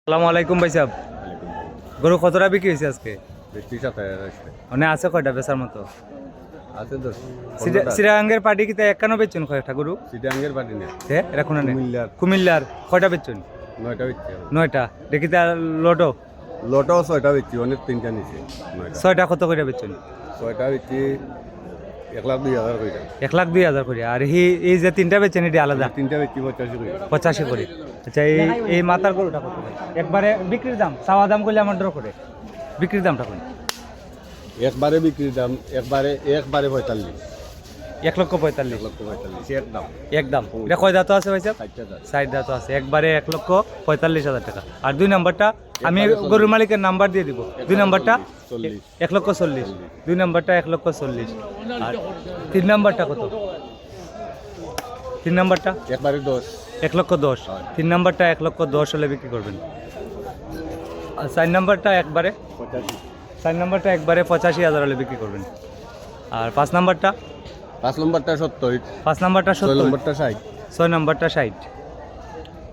আসসালামু আলাইকুম ভাই সাহেব। গরু কতটা বিক্রি হয়েছে আজকে? মানে আছে কয়টা বেচার মতো? সিরাঙ্গের পার্টি কিতা একানো বেচছেন কয়টা গরু? সিটাঙ্গের পার্টি না, হ্যাঁ এখন কুমিল্লার। কুমিল্লার কয়টা বেচছেন? 9টা বেচছি। 9টা। দেখি তা লটো লটাও 6টা বেচছি, অনেক 3টা নিচে। 9টা 6টা কত করে বেচছেন? 6টা বেচছি 1,02,000 কইরা। 1,02,000 করে। আর এই যে 3টা বেচছেন এটি আলাদা 3টা বেচছি 85 কইরা। 85 করে। আচ্ছা এই মাথার গরুটা কত ভাই? একবারে বিক্রির দাম, চাওয়া দাম করলে আমার ড্র করে বিক্রির দামটা কোন? একবারে বিক্রির দাম একবারে 45। 1,45,000 1,45,000 একদম। একদম। এটা কয় দাঁত আছে ভাই সাহেব? 60টা দাম। 60 দাঁত আছে। একবারে 1,45,000 টাকা। আর 2 নাম্বারটা আমি গরুর মালিকের নাম্বার দিয়ে দিব। 2 নাম্বারটা 1,40,000। 2 নাম্বারটা 1,40,000। আর 3 নাম্বারটা কত? 3 নাম্বারটা একবারে 10। 1,10,000। 3 নাম্বারটা 1,10,000 হলে বিক্রি করবেন। আর 4 নাম্বারটা একবারে 85। 4 নাম্বারটা একবারে 85,000 হলে বিক্রি করবেন। আর 5 নাম্বারটা 5 নম্বরটা 70। 5 নাম্বারটা 6 70। নম্বরটা 60। 6 নাম্বারটা 60।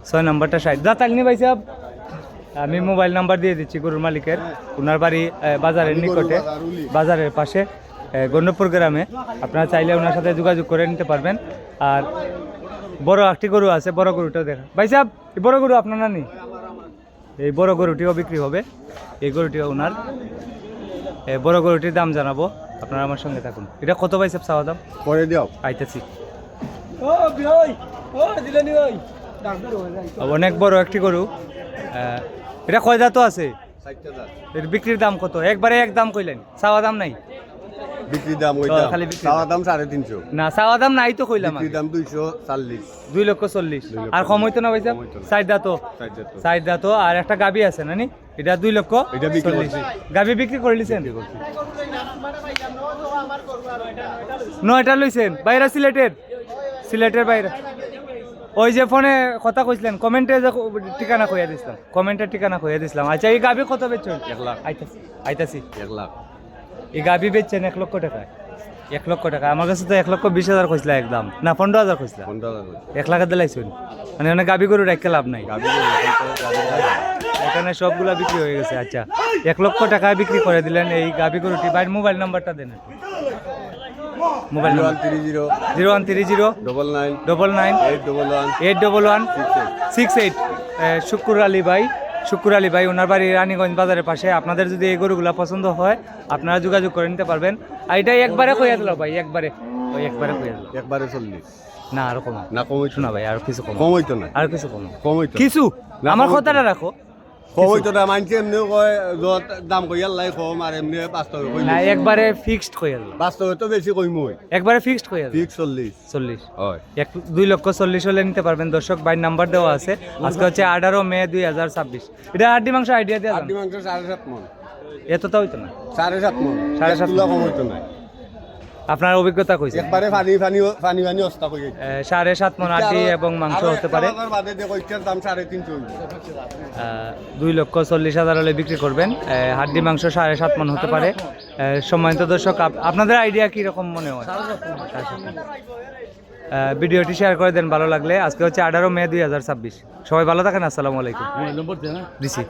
6 নাম্বারটা 60। দাতালনি ভাই সাহেব, আমি মোবাইল নাম্বার দিয়ে দিচ্ছি গরুর মালিকের। ওনার বাড়ি বাজারের নিকটে, বাজারের পাশে গণ্ডপুর গ্রামে। আপনারা চাইলে ওনার সাথে যোগাযোগ করে নিতে পারবেন। আর বড় একটি গরু আছে, বড় গরুটাও দেখা ভাই সাহেব। এই বড় গরু আপনার নানি, এই বড় গরুটিও বিক্রি হবে। এই গরুটিও ওনার। এই বড় গরুটির দাম জানাবো, আপনারা আমার সঙ্গে থাকুন। এটা কত ভাই সাহেব চাওয়া দাম? পরে দিও। আইতেছি। অনেক বড় একটি গরু। এটা কয় দাঁত আছে? 60টা দাম। এর বিক্রির দাম কত? একবারে এক দাম কইলেন, চাওয়া দাম নাই? বিক্রির দাম ওইটা খালি বিক্রির চাওয়া দাম 350। না, চাওয়া দাম নাই তো কইলাম। বিক্রির দাম 240। 2,40,000। আর কম হইতো না ভাই সাহেব? 60 দাঁত। 60 দাঁত। আর একটা গাবি আছে নানি, এটা 2,40,000। এটা বিক্রি করছি। গাবি বিক্রি করে লিছেন? 9টা লইছেন বাইরা সিলেটের বাইরে। ওই যে ফোনে কথা কইছিলেন, কমেন্টে যে ঠিকানা কইয়া দিছিলাম, কমেন্টের ঠিকানা কইয়া দিছিলাম। আচ্ছা এই গাবি কত বেচছেন? 1 লাখ। আইতাছি। 1 লাখ। এই গাবি বেচছেন 1 লক্ষ টাকায়। 1 লক্ষ টাকা। আমার কাছে তো 1,20,000 কইছিলা একদম, না 15,000 কইছিলা। 15,000। 1 লাখে দিলাইছেন মানে অনেক গাবি গরু রেখে লাভ নাই। এখানে সবগুলা বিক্রি হয়ে গেছে। আচ্ছা 1 লক্ষ টাকায় বিক্রি করে দিলেন এই গাবি গরুটি। ভাই মোবাইল নাম্বারটা দেন। Mobile number 0130 99 81168। শুকুর আলী ভাই ওনার বাড়ি রানীগঞ্জ বাজারের পাশে। আপনাদের যদি এই গরুগুলা পছন্দ হয় আপনারা যোগাযোগ করে নিতে পারবেন। আর এটাই একবারে কইয়া দিল ভাই, একবারে কইয়া দিল। একবারে 40। না আরো কম না কমাইতো শোনা ভাই, আর কিছু কম কম হইতো না। আর কিছু কম কমাইতো কিছু। না, আমার কমাইতো কথাটা রাখো। কম হইতো না। মানছে এমনি কয় যত দাম কই আল্লাহ কম, আর এমনি বাস্তবে কই না একবারে ফিক্সড কইয়া দিল। বাস্তবে তো বেশি কইমই। একবারে ফিক্সড কইয়া দিল। ঠিক 40 হয়। 2,40,000 হলে নিতে পারবেন। দর্শক ভাই নাম্বার দেওয়া আছে। আজকে হচ্ছে 18 মে 2026। এটা হাড্ডি মাংস আইডিয়া দিয়ে আদি মাংস 7.5 মণ। এতটা হইতো না। 7.5 মণ। 7.5 কিলো কম হইতো না। আপনার অভিজ্ঞতা কইছে? একবারে পানি অবস্থা কই গেছে। 7.5 মণ আটি এবং মাংস হতে পারে। বাদে দেখো ইটার দাম 350 হইছে। 2,40,000 হলে বিক্রি করবেন। হাড্ডি মাংস 7.5 মণ হতে পারে। সম্মানিত দর্শক, আপনাদের আইডিয়া কি রকম মনে হয়? 7.5 মণ। ভিডিওটি শেয়ার করে দেন ভালো লাগলে। আজকে হচ্ছে 18 মে 2026। সবাই ভালো থাকেন। আসসালামু আলাইকুম। দিছি।